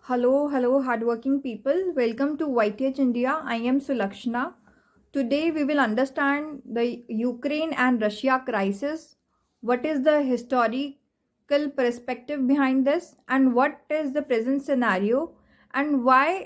Hello, hardworking people. Welcome to YTHINDIA. I am Sulakshana. Today we will understand the Ukraine and Russia crisis. What is the historical perspective behind this, and what is the present scenario, and why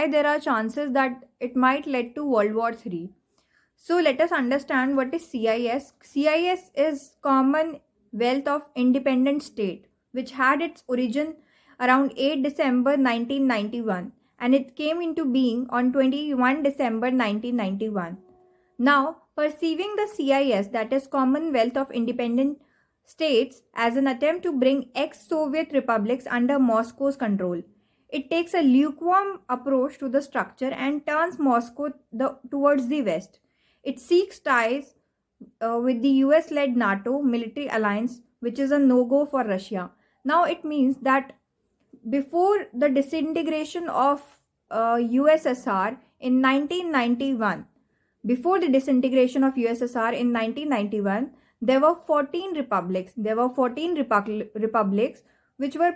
there are chances that it might lead to World War III. So let us understand what is CIS. CIS is Commonwealth of Independent State, which had its origin around 8 December 1991 and it came into being on 21 December 1991. Now, perceiving the CIS, that is Commonwealth of Independent States, as an attempt to bring ex-Soviet republics under Moscow's control, it takes a lukewarm approach to the structure and turns Moscow towards the west. It seeks ties with the US-led NATO military alliance, which is a no-go for Russia. Now it means that before the disintegration of USSR in 1991, before the disintegration of USSR in 1991, there were 14 republics. There were 14 republics which were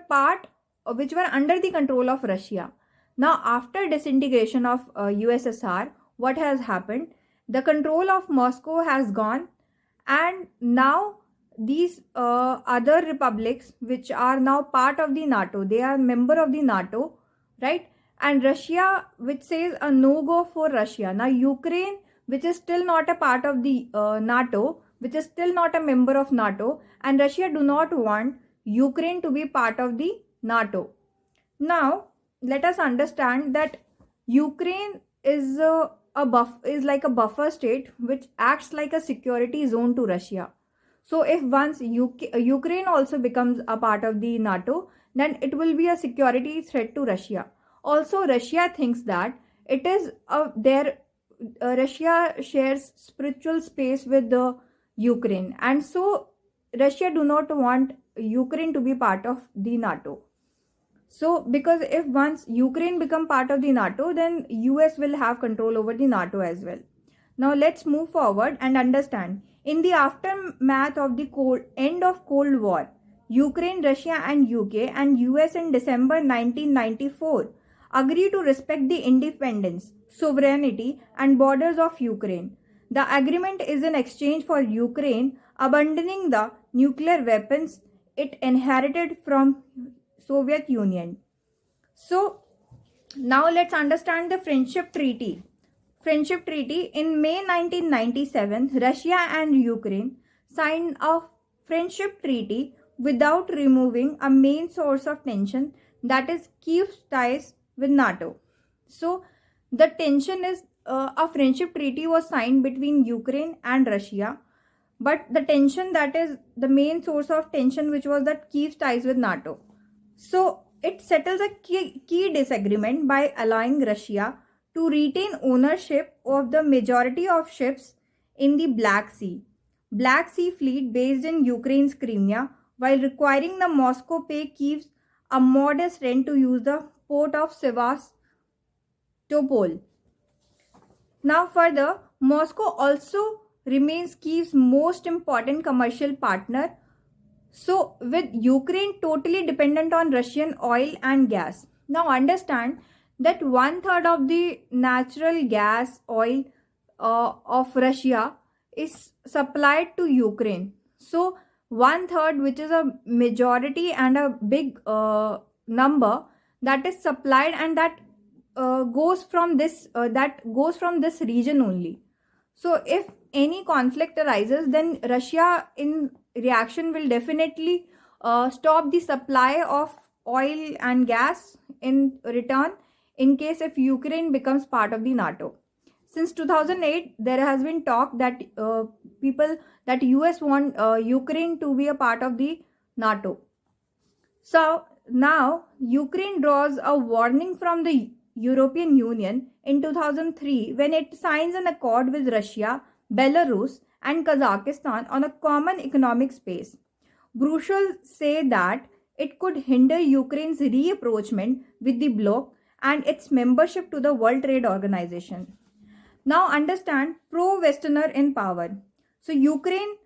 under the control of Russia. Now, after disintegration of USSR, what has happened? The control of Moscow has gone, and now these other republics, which are now part of the NATO, they are member of the NATO, right? And Russia, which says a no-go for Russia. Now, Ukraine, which is still not a part of the NATO, which is still not a member of NATO, and Russia do not want Ukraine to be part of the NATO. Now, let us understand that Ukraine is like a buffer state which acts like a security zone to Russia. So if once Ukraine also becomes a part of the NATO, then it will be a security threat to Russia. Also, Russia thinks that it is Russia shares spiritual space with the Ukraine, and so Russia do not want Ukraine to be part of the NATO. So because if once Ukraine become part of the NATO, then US will have control over the NATO as well. Now let's move forward and understand. In the aftermath of the end of Cold War, Ukraine, Russia and UK and US in December 1994 agreed to respect the independence, sovereignty and borders of Ukraine. The agreement is in exchange for Ukraine abandoning the nuclear weapons it inherited from Soviet Union. So now let's understand the Friendship Treaty. Friendship Treaty. In May 1997, Russia and Ukraine signed a Friendship Treaty without removing a main source of tension, that is Kiev's ties with NATO. So the tension is a Friendship Treaty was signed between Ukraine and Russia, but the tension, that is the main source of tension, which was that Kiev's ties with NATO. So it settles a key disagreement by allowing Russia to retain ownership of the majority of ships in the Black Sea fleet based in Ukraine's Crimea, while requiring the Moscow pay Kiev a modest rent to use the port of Sevastopol. Now further, Moscow also remains Kiev's most important commercial partner. So with Ukraine totally dependent on Russian oil and gas. Now understand that 1/3 of the natural gas oil of Russia is supplied to Ukraine. So 1/3, which is a majority and a big number, that is supplied, and that goes from this region only. So if any conflict arises, then Russia in reaction will definitely stop the supply of oil and gas in return, in case if Ukraine becomes part of the NATO. Since 2008, there has been talk that US want Ukraine to be a part of the NATO. So now Ukraine draws a warning from the European Union in 2003 when it signs an accord with Russia, Belarus and Kazakhstan on a common economic space. Brussels say that it could hinder Ukraine's reapproachment with the bloc and its membership to the World Trade Organization. Now understand pro-Westerner in power. So Ukraine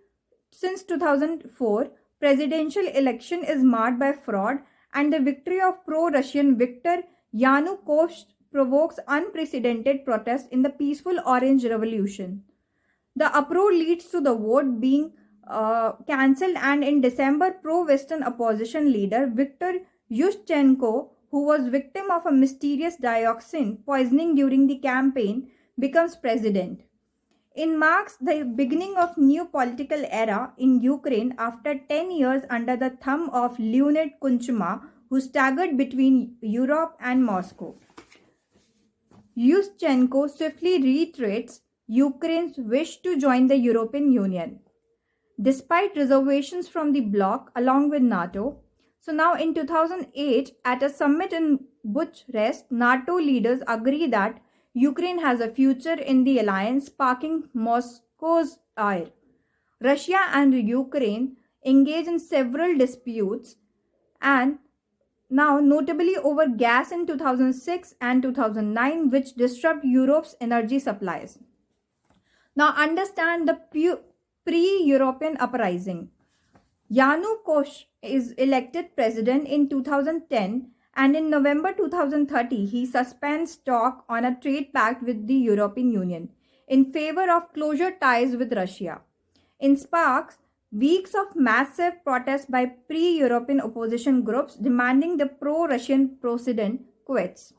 since 2004 presidential election is marred by fraud, and the victory of pro-Russian Viktor Yanukovych provokes unprecedented protest in the peaceful Orange Revolution. The uproar leads to the vote being cancelled, and in December, pro-Western opposition leader Viktor Yushchenko, who was victim of a mysterious dioxin poisoning during the campaign, becomes president. It marks the beginning of new political era in Ukraine after 10 years under the thumb of Leonid Kuchma, who staggered between Europe and Moscow. Yushchenko swiftly reiterates Ukraine's wish to join the European Union, despite reservations from the bloc along with NATO. So now in 2008, at a summit in Bucharest, NATO leaders agree that Ukraine has a future in the alliance, sparking Moscow's ire. Russia and Ukraine engage in several disputes, and now notably over gas in 2006 and 2009, which disrupt Europe's energy supplies. Now understand the pre-European uprising. Yanukovych is elected president in 2010, and in November 2030 he suspends talk on a trade pact with the European Union in favor of closer ties with Russia. In sparks weeks of massive protests by pre-European opposition groups demanding the pro-Russian president quits.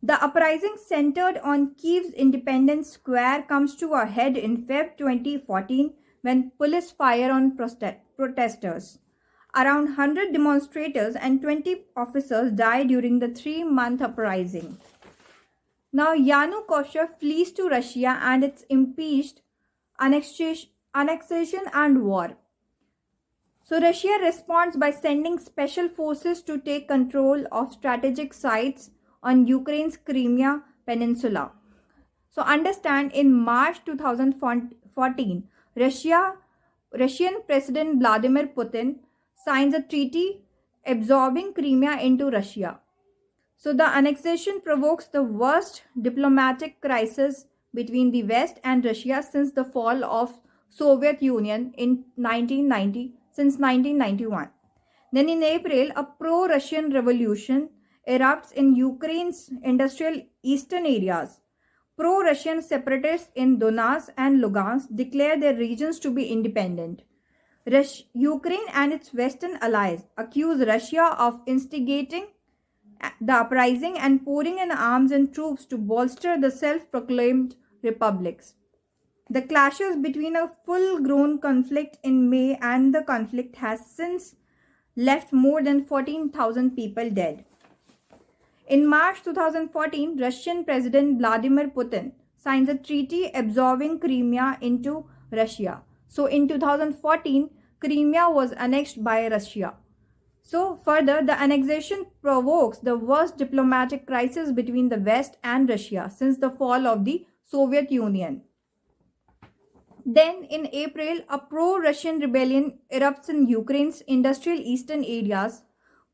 The uprising centered on Kiev's Independence Square comes to a head in Feb 2014 when police fire on protesters. Around 100 demonstrators and 20 officers died during the 3-month uprising. Now Yanukovych flees to Russia and it's impeached, annexation and war. So Russia responds by sending special forces to take control of strategic sites on Ukraine's Crimea Peninsula. So understand, in March 2014, Russian President Vladimir Putin signs a treaty absorbing Crimea into Russia. So the annexation provokes the worst diplomatic crisis between the West and Russia since the fall of Soviet Union in 1990, since 1991. Then in April, a pro-Russian revolution erupts in Ukraine's industrial eastern areas. Pro-Russian separatists in Donetsk and Lugansk declare their regions to be independent. Ukraine and its Western allies accuse Russia of instigating the uprising and pouring in arms and troops to bolster the self-proclaimed republics. The clashes between a full-grown conflict in May, and the conflict has since left more than 14,000 people dead. In March 2014, Russian President Vladimir Putin signs a treaty absorbing Crimea into Russia. So in 2014, Crimea was annexed by Russia. So further, the annexation provokes the worst diplomatic crisis between the West and Russia since the fall of the Soviet Union. Then in April, a pro-Russian rebellion erupts in Ukraine's industrial eastern areas.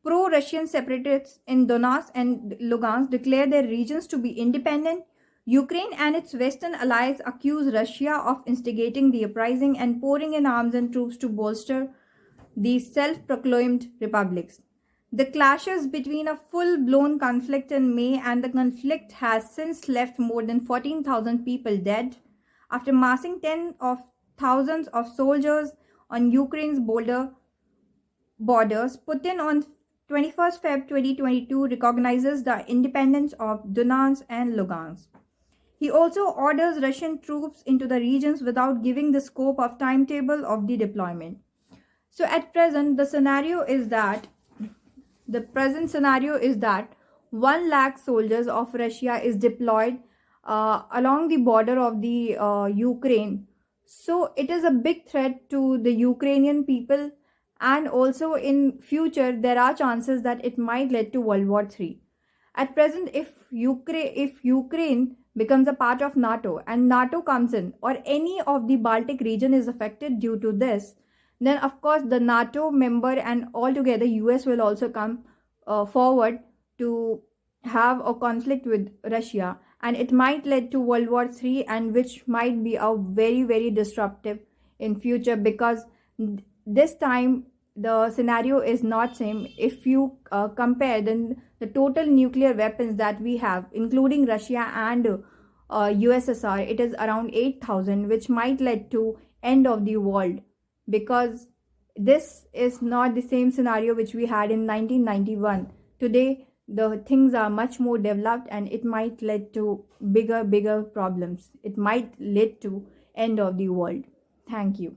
Pro-Russian separatists in Donetsk and Lugansk declare their regions to be independent. Ukraine and its Western allies accuse Russia of instigating the uprising and pouring in arms and troops to bolster the self-proclaimed republics. The clashes between a full-blown conflict in May, and the conflict has since left more than 14,000 people dead. After massing tens of thousands of soldiers on Ukraine's borders, Putin on 21st Feb 2022 recognizes the independence of Donetsk and Lugansk. He also orders Russian troops into the regions without giving the scope of timetable of the deployment. So at present, the present scenario is that 1 lakh soldiers of Russia is deployed along the border of the Ukraine. So it is a big threat to the Ukrainian people, and also in future there are chances that it might lead to World War III. At present, if Ukraine becomes a part of NATO and NATO comes in, or any of the Baltic region is affected due to this, then of course the NATO member and altogether US will also come forward to have a conflict with Russia, and it might lead to World War III, and which might be a very, very disruptive in future, because this time the scenario is not same. If you compare then the total nuclear weapons that we have, including Russia and USSR, it is around 8,000, which might lead to end of the world, because this is not the same scenario which we had in 1991. Today the things are much more developed, and it might lead to bigger problems. It might lead to end of the world. Thank you.